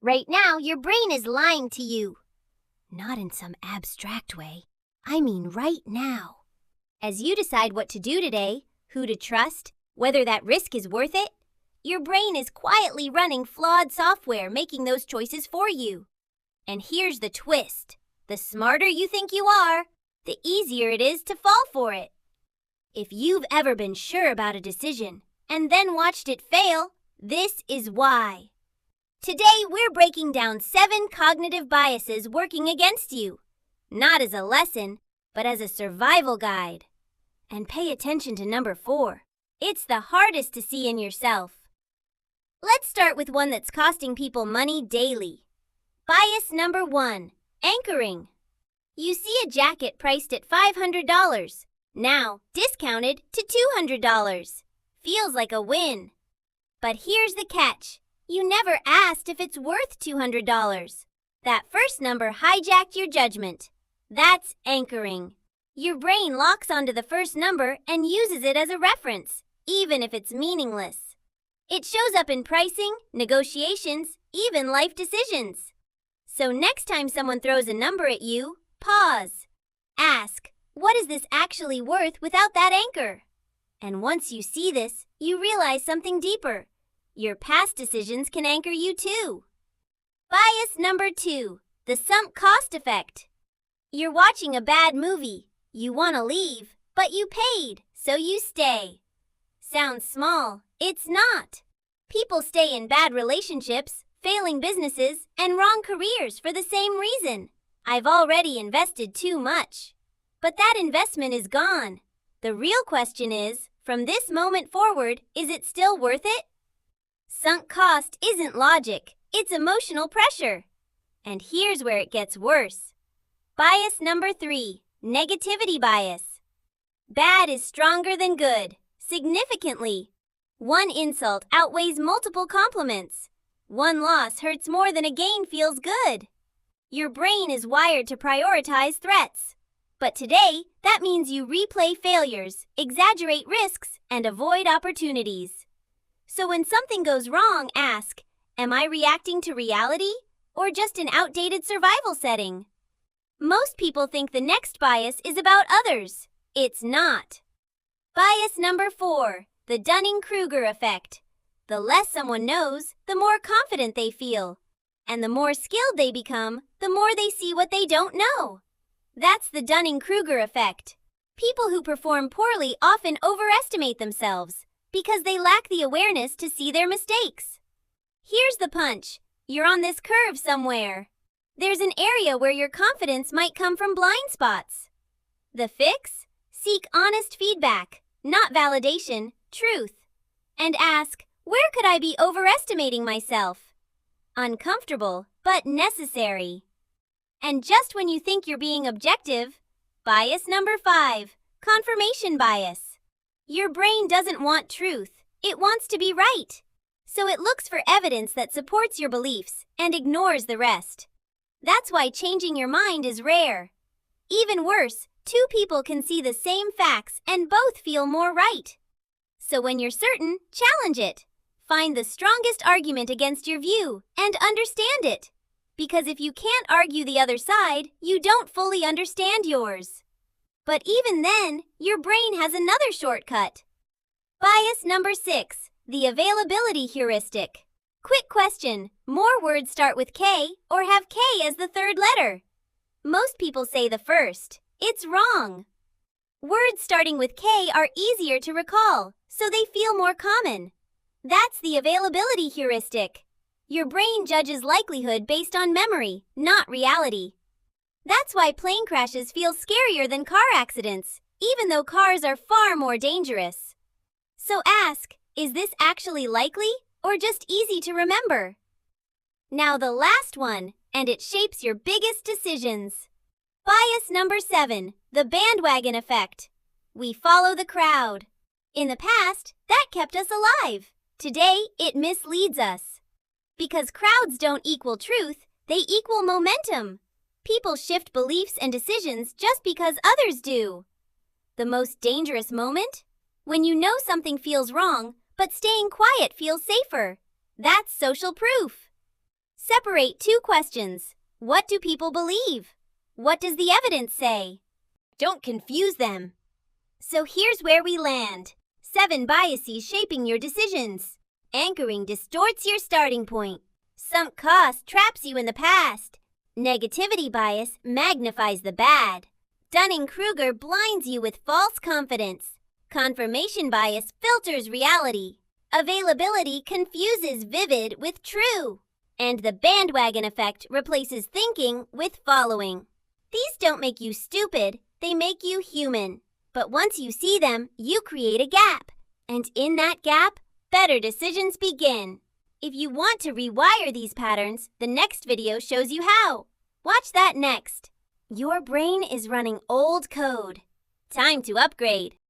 Right now, your brain is lying to you. Not in some abstract way. I mean right now. As you decide what to do today, who to trust, whether that risk is worth it, your brain is quietly running flawed software making those choices for you. And here's the twist. The smarter you think you are, the easier it is to fall for it. If you've ever been sure about a decision and then watched it fail, this is why. Today, we're breaking down 7 cognitive biases working against you. Not as a lesson, but as a survival guide. And pay attention to number 4. It's the hardest to see in yourself. Let's start with one that's costing people money daily. Bias number 1, anchoring. You see a jacket priced at $500, now discounted to $200. Feels like a win. But here's the catch. You never asked if it's worth $200. That first number hijacked your judgment. That's anchoring. Your brain locks onto the first number and uses it as a reference, even if it's meaningless. It shows up in pricing, negotiations, even life decisions. So next time someone throws a number at you, pause. Ask, what is this actually worth without that anchor? And once you see this, you realize something deeper. Your past decisions can anchor you too. Bias number 2, the sunk cost effect. You're watching a bad movie. You want to leave, but you paid, so you stay. Sounds small. It's not. People stay in bad relationships, failing businesses, and wrong careers for the same reason. I've already invested too much. But that investment is gone. The real question is, from this moment forward, is it still worth it? Sunk cost isn't logic, it's emotional pressure. And here's where it gets worse. Bias number 3, negativity bias. Bad is stronger than good, significantly. One insult outweighs multiple compliments. One loss hurts more than a gain feels good. Your brain is wired to prioritize threats. But today, that means you replay failures, exaggerate risks, and avoid opportunities. So when something goes wrong, ask, am I reacting to reality or just an outdated survival setting? Most people think the next bias is about others. It's not. Bias number 4, the Dunning-Kruger effect. The less someone knows, the more confident they feel. And the more skilled they become, the more they see what they don't know. That's the Dunning-Kruger effect. People who perform poorly often overestimate themselves because they lack the awareness to see their mistakes. Here's the punch. You're on this curve somewhere. There's an area where your confidence might come from blind spots. The fix? Seek honest feedback, not validation, truth. And ask, where could I be overestimating myself? Uncomfortable, but necessary. And just when you think you're being objective, bias number 5, confirmation bias. Your brain doesn't want truth, it wants to be right. So it looks for evidence that supports your beliefs and ignores the rest. That's why changing your mind is rare. Even worse, 2 people can see the same facts and both feel more right. So when you're certain, challenge it. Find the strongest argument against your view and understand it. Because if you can't argue the other side, you don't fully understand yours. But even then, your brain has another shortcut. Bias number 6, the availability heuristic. Quick question, more words start with K or have K as the third letter? Most people say the first. It's wrong. Words starting with K are easier to recall, so they feel more common. That's the availability heuristic. Your brain judges likelihood based on memory, not reality. That's why plane crashes feel scarier than car accidents, even though cars are far more dangerous. So ask, is this actually likely or just easy to remember? Now the last one, and it shapes your biggest decisions. Bias number 7, the bandwagon effect. We follow the crowd. In the past, that kept us alive. Today, it misleads us. Because crowds don't equal truth, they equal momentum. People shift beliefs and decisions just because others do. The most dangerous moment? When you know something feels wrong, but staying quiet feels safer. That's social proof. Separate two questions. What do people believe? What does the evidence say? Don't confuse them. So here's where we land. 7 biases shaping your decisions. Anchoring distorts your starting point. Sunk cost traps you in the past. Negativity bias magnifies the bad. Dunning-Kruger blinds you with false confidence. Confirmation bias filters reality. Availability confuses vivid with true. And the bandwagon effect replaces thinking with following. These don't make you stupid, they make you human. But once you see them, you create a gap. And in that gap, better decisions begin. If you want to rewire these patterns, the next video shows you how. Watch that next. Your brain is running old code. Time to upgrade.